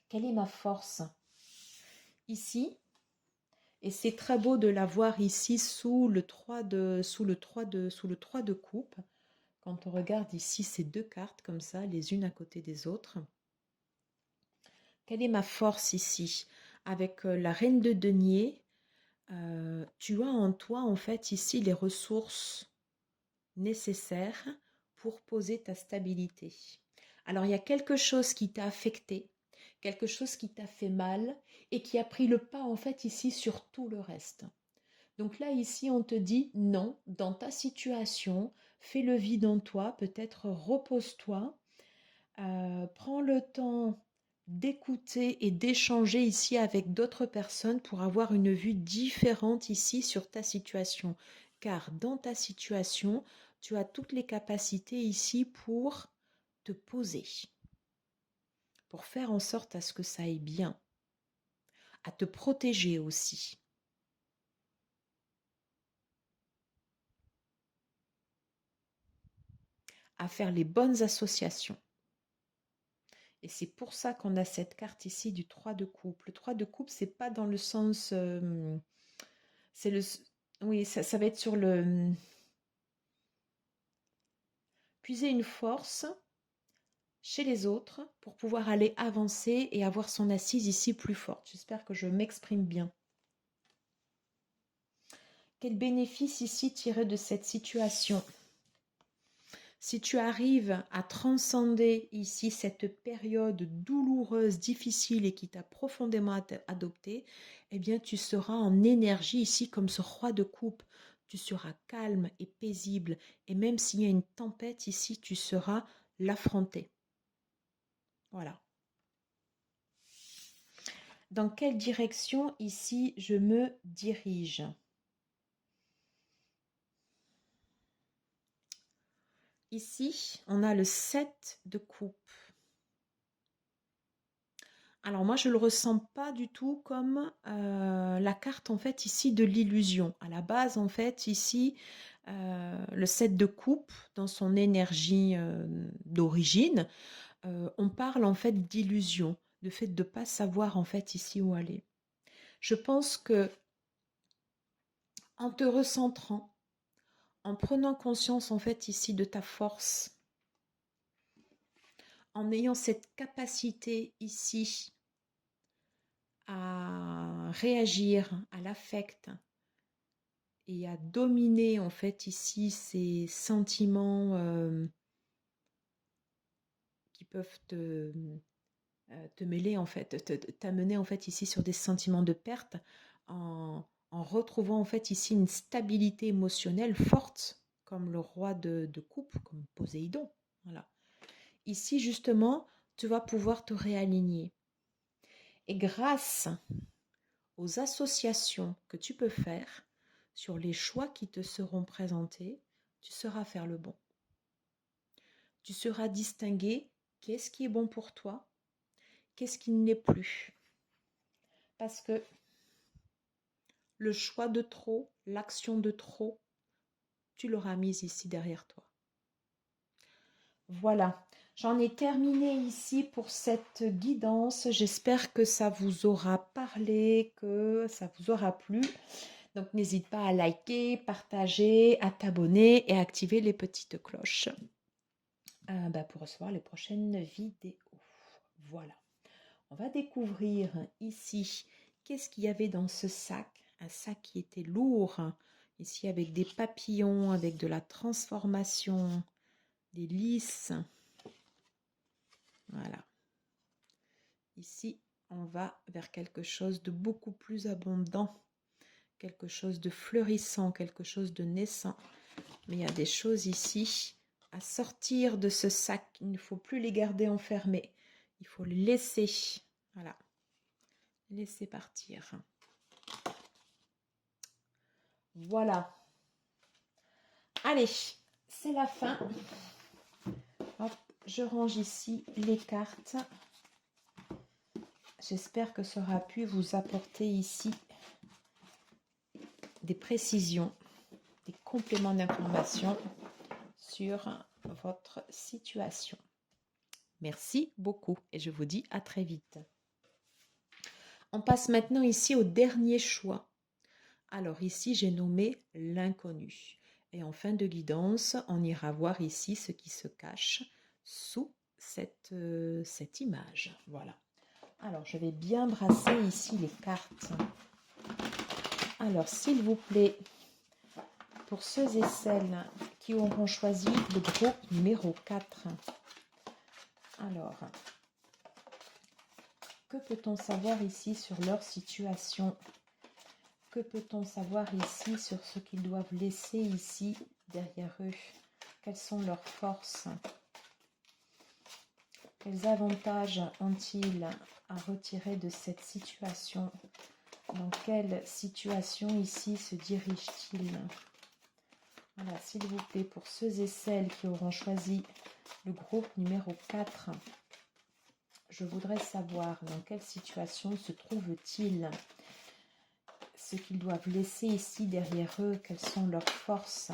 Quelle est ma force? Ici, et c'est très beau de la voir ici sous le 3 de coupe. Quand on regarde ici ces deux cartes comme ça, les unes à côté des autres. Quelle est ma force ici? Avec la reine de denier, tu as en toi en fait ici les ressources nécessaires pour poser ta stabilité. Alors il y a quelque chose qui t'a affecté, quelque chose qui t'a fait mal et qui a pris le pas en fait ici sur tout le reste. Donc là ici on te dit non, dans ta situation, fais le vide en toi, peut-être repose-toi, prends le temps d'écouter et d'échanger ici avec d'autres personnes pour avoir une vue différente ici sur ta situation. Car dans ta situation, tu as toutes les capacités ici pour te poser, pour faire en sorte à ce que ça aille bien, à te protéger aussi, à faire les bonnes associations. Et c'est pour ça qu'on a cette carte ici du 3 de coupe. Le 3 de coupe, c'est pas dans le sens... c'est le... Oui, ça va être sur le... Puiser une force chez les autres pour pouvoir aller avancer et avoir son assise ici plus forte. J'espère que je m'exprime bien. Quel bénéfice ici tirer de cette situation? Si tu arrives à transcender ici cette période douloureuse, difficile et qui t'a profondément adopté, eh bien tu seras en énergie ici comme ce roi de coupe. Tu seras calme et paisible et même s'il y a une tempête ici, tu sauras l'affronter. Voilà. Dans quelle direction ici je me dirige? Ici, on a le 7 de coupe. Alors moi, je ne le ressens pas du tout comme la carte en fait ici de l'illusion. À la base, en fait, ici, le 7 de coupe, dans son énergie d'origine, on parle en fait d'illusion, le fait de ne pas savoir en fait ici où aller. Je pense que en te recentrant, en prenant conscience en fait ici de ta force, en ayant cette capacité ici à réagir à l'affect et à dominer en fait ici ces sentiments qui peuvent te mêler en fait, t'amener en fait ici sur des sentiments de perte en retrouvant en fait ici une stabilité émotionnelle forte comme le roi de coupe, comme Poséidon. Voilà. Ici justement, tu vas pouvoir te réaligner. Et grâce aux associations que tu peux faire sur les choix qui te seront présentés, tu sauras faire le bon. Tu sauras distinguer qu'est-ce qui est bon pour toi, qu'est-ce qui ne l'est plus. Parce que le choix de trop, l'action de trop, tu l'auras mise ici derrière toi. Voilà, j'en ai terminé ici pour cette guidance. J'espère que ça vous aura parlé, que ça vous aura plu. Donc n'hésite pas à liker, partager, à t'abonner et à activer les petites cloches pour recevoir les prochaines vidéos. Voilà, on va découvrir ici qu'est-ce qu'il y avait dans ce sac. Un sac qui était lourd, ici avec des papillons, avec de la transformation, des lys. Voilà. Ici, on va vers quelque chose de beaucoup plus abondant, quelque chose de fleurissant, quelque chose de naissant. Mais il y a des choses ici à sortir de ce sac. Il ne faut plus les garder enfermés. Il faut les laisser. Voilà. Laisser partir. Voilà. Allez, c'est la fin. Hop, je range ici les cartes. J'espère que ça aura pu vous apporter ici des précisions, des compléments d'information sur votre situation. Merci beaucoup et je vous dis à très vite. On passe maintenant ici au dernier choix. Alors ici, j'ai nommé l'inconnu. Et en fin de guidance, on ira voir ici ce qui se cache sous cette image. Voilà. Alors, je vais bien brasser ici les cartes. Alors, s'il vous plaît, pour ceux et celles qui auront choisi le gros numéro 4, alors, que peut-on savoir ici sur leur situation ? Que peut-on savoir ici sur ce qu'ils doivent laisser ici derrière eux? Quelles sont leurs forces? Quels avantages ont-ils à retirer de cette situation? Dans quelle situation ici se dirigent-ils? Voilà, s'il vous plaît, pour ceux et celles qui auront choisi le groupe numéro 4, je voudrais savoir dans quelle situation se trouvent-ils, ce qu'ils doivent laisser ici derrière eux, quelles sont leurs forces,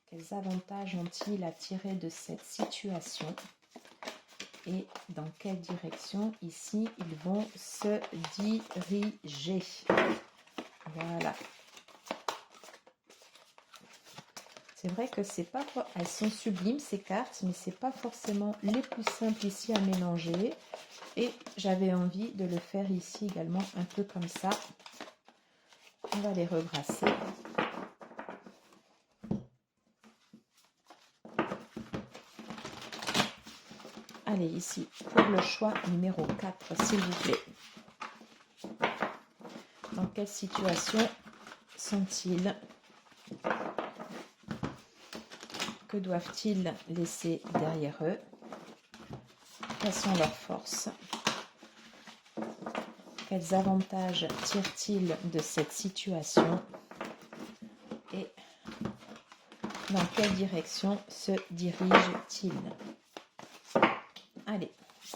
quels avantages ont-ils à tirer de cette situation et dans quelle direction ici ils vont se diriger. Voilà. C'est vrai que c'est pas, elles sont sublimes ces cartes, mais c'est pas forcément les plus simples ici à mélanger. Et j'avais envie de le faire ici également un peu comme ça. On va les rebrasser. Allez, ici, pour le choix numéro 4, s'il vous plaît. Dans quelle situation sont-ils? Que doivent-ils laisser derrière eux? Quelles sont leurs forces? Quels avantages tirent-ils de cette situation? Et dans quelle direction se dirigent-ils? Allez,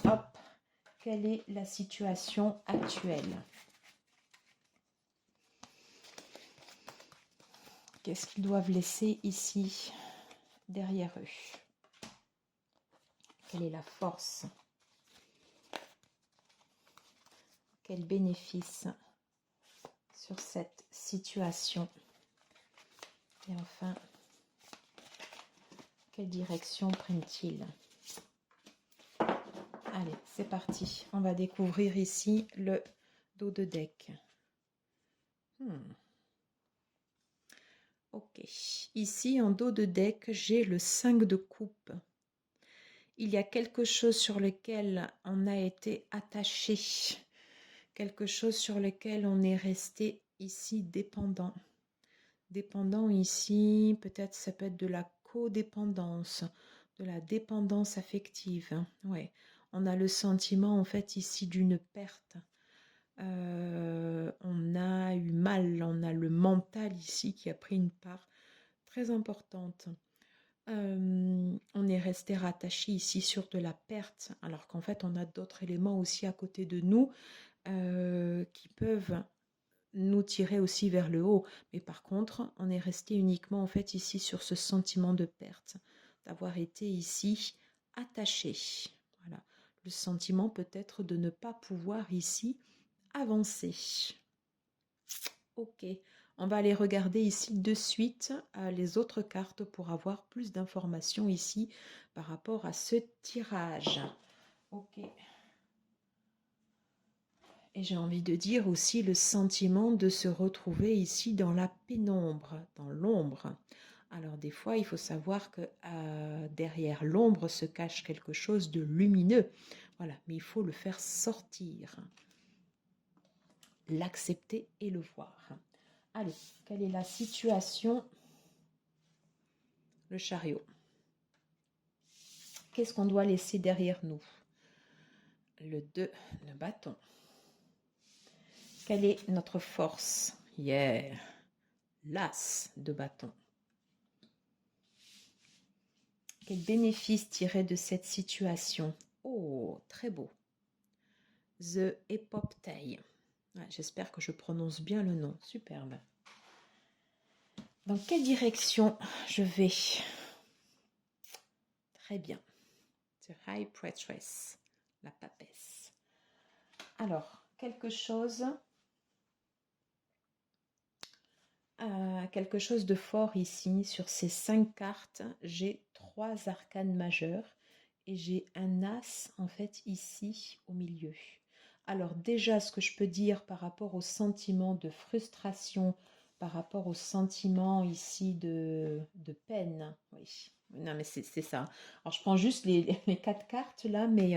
hop, quelle est la situation actuelle? Qu'est-ce qu'ils doivent laisser ici, derrière eux? Quelle est la force? Quel bénéfice sur cette situation? Et enfin, quelle direction prennent-ils? Allez, c'est parti. On va découvrir ici le dos de deck. Ok. Ici, en dos de deck, j'ai le 5 de coupe. Il y a quelque chose sur lequel on a été attaché. Quelque chose sur lequel on est resté ici dépendant. Dépendant ici, peut-être ça peut être de la codépendance, de la dépendance affective. Ouais. On a le sentiment en fait ici d'une perte. On a eu mal, on a le mental ici qui a pris une part très importante. On est resté rattaché ici sur de la perte, alors qu'en fait on a d'autres éléments aussi à côté de nous qui peuvent nous tirer aussi vers le haut. Mais par contre, on est resté uniquement en fait ici sur ce sentiment de perte, d'avoir été ici attaché. Voilà, le sentiment peut-être de ne pas pouvoir ici avancer. Ok, on va aller regarder ici de suite les autres cartes pour avoir plus d'informations ici par rapport à ce tirage. Ok. Et j'ai envie de dire aussi le sentiment de se retrouver ici dans la pénombre, dans l'ombre. Alors des fois, il faut savoir que derrière l'ombre se cache quelque chose de lumineux. Voilà, mais il faut le faire sortir, l'accepter et le voir. Allez, quelle est la situation? Le chariot. Qu'est-ce qu'on doit laisser derrière nous? Le 2 de bâton. Quelle est notre force? Yeah. L'as de bâton. Quel bénéfice tirer de cette situation? Oh, très beau. The Epoptei. J'espère que je prononce bien le nom. Superbe. Dans quelle direction je vais? Très bien. The High Priestess. La papesse. Alors, quelque chose de fort ici. Sur ces 5 cartes, j'ai 3 arcanes majeures et j'ai un as en fait ici au milieu. Alors déjà, ce que je peux dire par rapport au sentiment de frustration, par rapport au sentiment ici de peine, oui, non mais c'est ça. Alors je prends juste les 4 cartes là, mais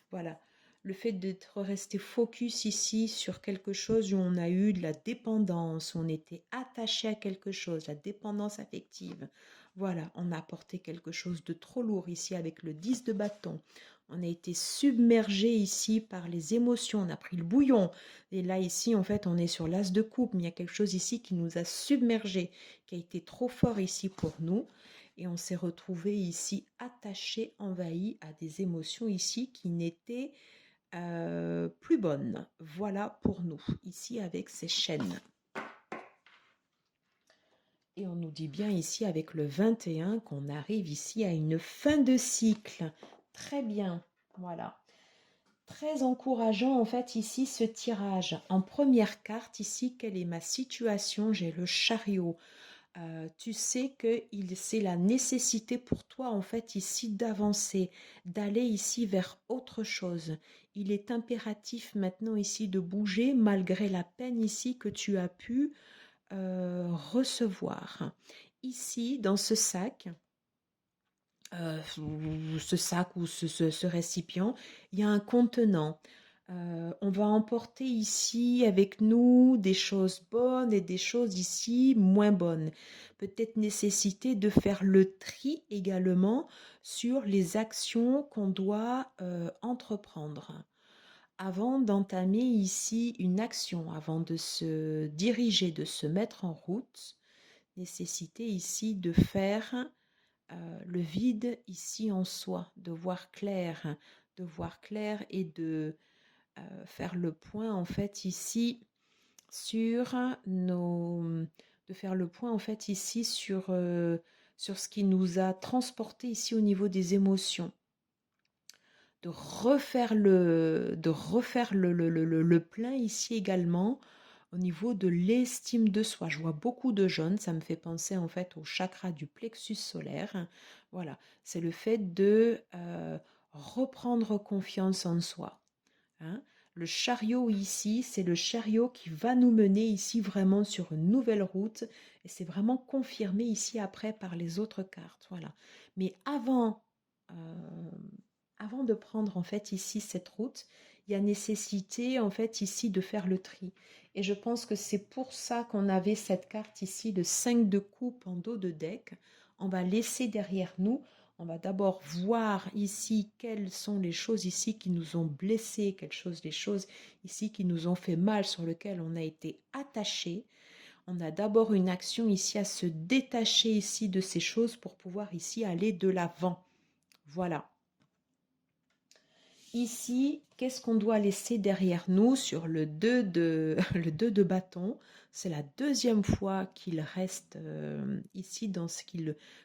voilà. Le fait d'être resté focus ici sur quelque chose où on a eu de la dépendance, où on était attaché à quelque chose, la dépendance affective. Voilà, on a apporté quelque chose de trop lourd ici avec le 10 de bâton. On a été submergé ici par les émotions, on a pris le bouillon. Et là, ici, en fait, on est sur l'as de coupe, mais il y a quelque chose ici qui nous a submergé, qui a été trop fort ici pour nous. Et on s'est retrouvé ici attaché, envahi à des émotions ici qui n'étaient plus bonnes. Voilà pour nous, ici avec ces chaînes. Et on nous dit bien ici avec le 21 qu'on arrive ici à une fin de cycle. Très bien, voilà. Très encourageant en fait ici ce tirage. En première carte ici, quelle est ma situation? J'ai le chariot. Tu sais que c'est la nécessité pour toi en fait ici d'avancer, d'aller ici vers autre chose. Il est impératif maintenant ici de bouger malgré la peine ici que tu as pu recevoir. Ici, dans ce sac, ou ce récipient, il y a un contenant. On va emporter ici avec nous des choses bonnes et des choses ici moins bonnes. Peut-être nécessité de faire le tri également sur les actions qu'on doit entreprendre. Avant d'entamer ici une action, avant de se diriger, de se mettre en route, nécessité ici de faire le vide ici en soi, de voir clair et de faire le point en fait ici sur de faire le point en fait ici sur ce qui nous a transporté ici au niveau des émotions, de refaire le plein ici également au niveau de l'estime de soi. Je vois beaucoup de jaune, ça me fait penser en fait au chakra du plexus solaire. Voilà, c'est le fait de reprendre confiance en soi. Hein. Le chariot ici, c'est le chariot qui va nous mener ici vraiment sur une nouvelle route et c'est vraiment confirmé ici après par les autres cartes. Voilà. Mais avant de prendre en fait ici cette route, il y a nécessité en fait ici de faire le tri. Et je pense que c'est pour ça qu'on avait cette carte ici, le 5 de coupe en dos de deck. On va laisser derrière nous. On va d'abord voir ici quelles sont les choses ici qui nous ont blessés, les choses ici qui nous ont fait mal, sur lesquelles on a été attaché. On a d'abord une action ici à se détacher ici de ces choses pour pouvoir ici aller de l'avant. Voilà. Ici, qu'est-ce qu'on doit laisser derrière nous sur le 2 de bâton? C'est la deuxième fois qu'il reste ici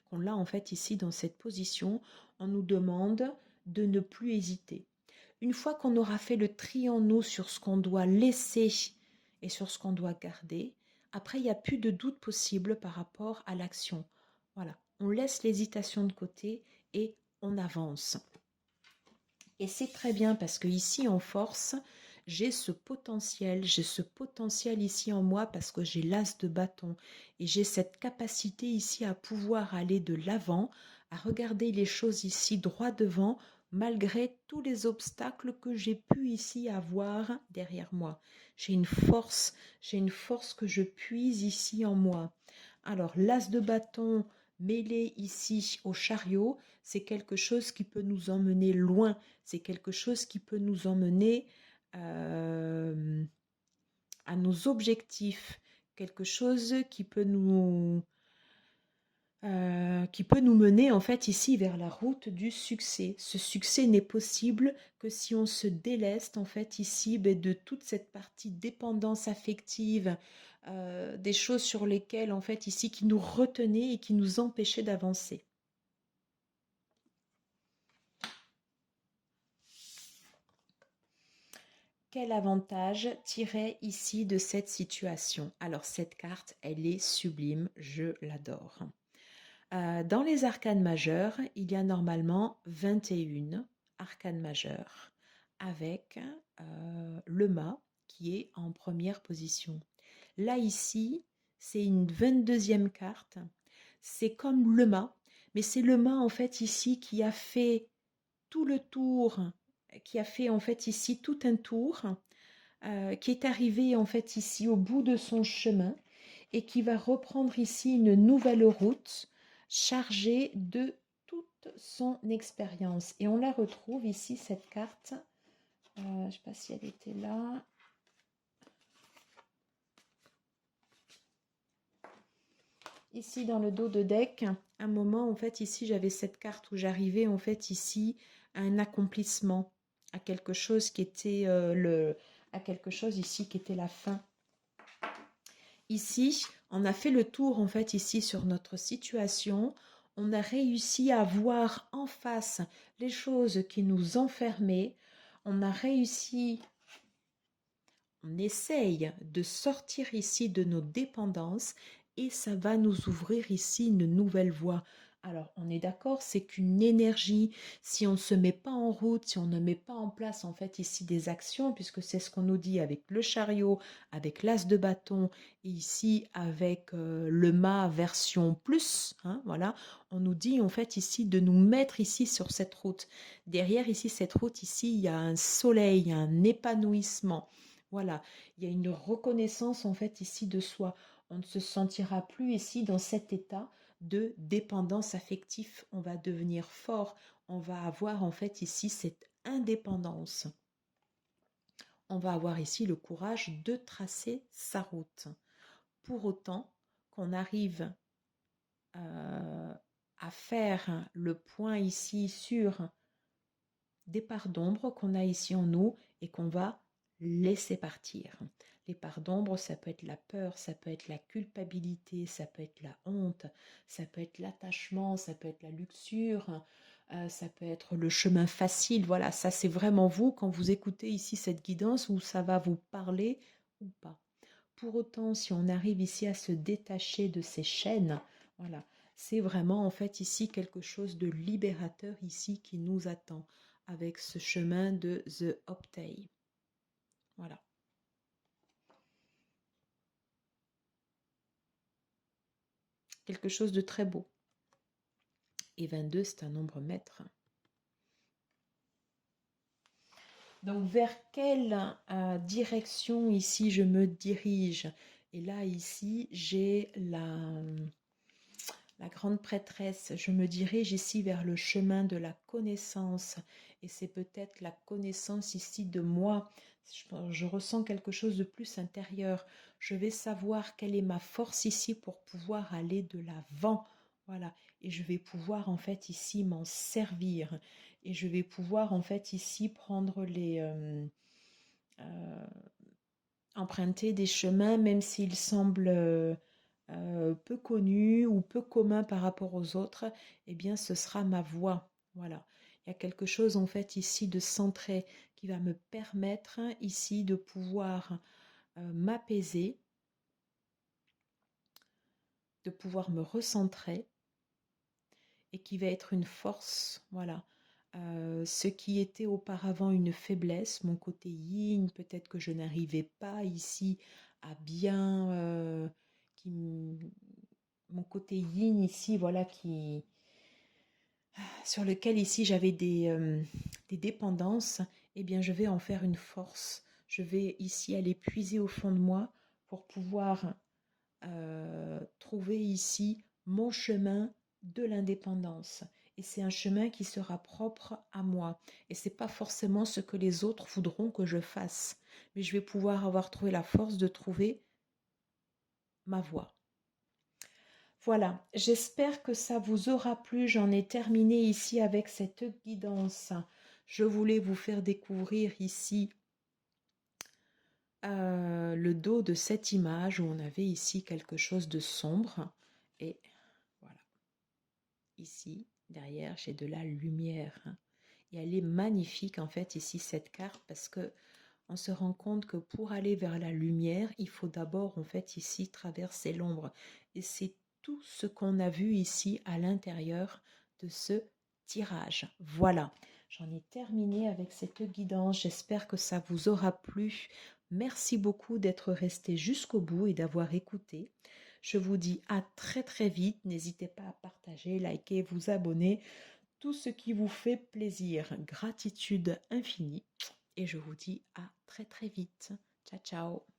qu'on l'a en fait ici dans cette position. On nous demande de ne plus hésiter. Une fois qu'on aura fait le tri en nous sur ce qu'on doit laisser et sur ce qu'on doit garder, après il n'y a plus de doute possible par rapport à l'action. Voilà, on laisse l'hésitation de côté et on avance. Et c'est très bien parce que ici en force, j'ai ce potentiel ici en moi parce que j'ai l'as de bâton et j'ai cette capacité ici à pouvoir aller de l'avant, à regarder les choses ici droit devant, malgré tous les obstacles que j'ai pu ici avoir derrière moi. J'ai une force que je puise ici en moi. Alors, l'as de bâton mêlé ici au chariot, c'est quelque chose qui peut nous emmener loin, c'est quelque chose qui peut nous emmener à nos objectifs, quelque chose qui peut nous mener en fait ici vers la route du succès. Ce succès n'est possible que si on se déleste en fait ici de toute cette partie dépendance affective, des choses sur lesquelles en fait ici qui nous retenaient et qui nous empêchaient d'avancer. Quel avantage tirer ici de cette situation? Alors cette carte, elle est sublime, je l'adore. Dans les arcanes majeures, il y a normalement 21 arcanes majeures avec le mât qui est en première position. Là ici, c'est une 22e carte. C'est comme le mât, mais c'est le mât en fait ici qui a fait tout le tour, qui a fait en fait ici tout un tour, qui est arrivé en fait ici au bout de son chemin et qui va reprendre ici une nouvelle route chargée de toute son expérience. Et on la retrouve ici, cette carte. Je ne sais pas si elle était là. Ici, dans le dos de deck, un moment, en fait, ici, j'avais cette carte où j'arrivais, en fait, ici, à un accomplissement, à quelque chose qui était à quelque chose ici qui était la fin. Ici, on a fait le tour en fait ici sur notre situation. On a réussi à voir en face les choses qui nous enfermaient. On a réussi, on essaye de sortir ici de nos dépendances et ça va nous ouvrir ici une nouvelle voie. Alors, on est d'accord, c'est qu'une énergie, si on ne se met pas en route, si on ne met pas en place en fait ici des actions, puisque c'est ce qu'on nous dit avec le chariot, avec l'as de bâton, et ici avec le mât version plus, hein, voilà, on nous dit en fait ici de nous mettre ici sur cette route. Derrière ici, cette route ici, il y a un soleil, il y a un épanouissement. Voilà, il y a une reconnaissance en fait ici de soi. On ne se sentira plus ici dans cet état de dépendance affective. On va devenir fort. On va avoir en fait ici cette indépendance. On va avoir ici le courage de tracer sa route. Pour autant qu'on arrive à faire le point ici sur des parts d'ombre qu'on a ici en nous et qu'on va laisser partir. Les parts d'ombre, ça peut être la peur, ça peut être la culpabilité, ça peut être la honte, ça peut être l'attachement, ça peut être la luxure, ça peut être le chemin facile. Voilà, ça c'est vraiment vous quand vous écoutez ici cette guidance où ça va vous parler ou pas. Pour autant, si on arrive ici à se détacher de ces chaînes, voilà, c'est vraiment en fait ici quelque chose de libérateur ici qui nous attend avec ce chemin de The Optei. Voilà. Quelque chose de très beau. Et 22, c'est un nombre maître. Donc, vers quelle direction ici je me dirige? Et là, ici, j'ai la grande prêtresse. Je me dirige ici vers le chemin de la connaissance. Et c'est peut-être la connaissance ici de moi. Je ressens quelque chose de plus intérieur. Je vais savoir quelle est ma force ici pour pouvoir aller de l'avant. Voilà. Et je vais pouvoir en fait ici m'en servir. Et je vais pouvoir en fait ici prendre emprunter des chemins, même s'ils semblent peu connus ou peu communs par rapport aux autres, eh bien ce sera ma voie. Voilà. Il y a quelque chose en fait ici de centré qui va me permettre ici de pouvoir m'apaiser, de pouvoir me recentrer et qui va être une force. Voilà. Ce qui était auparavant une faiblesse, mon côté yin, peut-être que je n'arrivais pas ici à bien, mon côté yin ici, voilà, sur lequel ici j'avais des dépendances, eh bien je vais en faire une force. Je vais ici aller puiser au fond de moi pour pouvoir trouver ici mon chemin de l'indépendance. Et c'est un chemin qui sera propre à moi. Et c'est pas forcément ce que les autres voudront que je fasse. Mais je vais pouvoir avoir trouvé la force de trouver ma voie. Voilà, j'espère que ça vous aura plu. J'en ai terminé ici avec cette guidance. Je voulais vous faire découvrir ici le dos de cette image où on avait ici quelque chose de sombre. Et voilà, ici, derrière, j'ai de la lumière. Et elle est magnifique en fait ici cette carte parce que on se rend compte que pour aller vers la lumière, il faut d'abord en fait ici traverser l'ombre. Et c'est tout ce qu'on a vu ici à l'intérieur de ce tirage. Voilà, j'en ai terminé avec cette guidance. J'espère que ça vous aura plu. Merci beaucoup d'être resté jusqu'au bout et d'avoir écouté. Je vous dis à très très vite. N'hésitez pas à partager, liker, vous abonner. Tout ce qui vous fait plaisir. Gratitude infinie. Et je vous dis à très très vite. Ciao, ciao.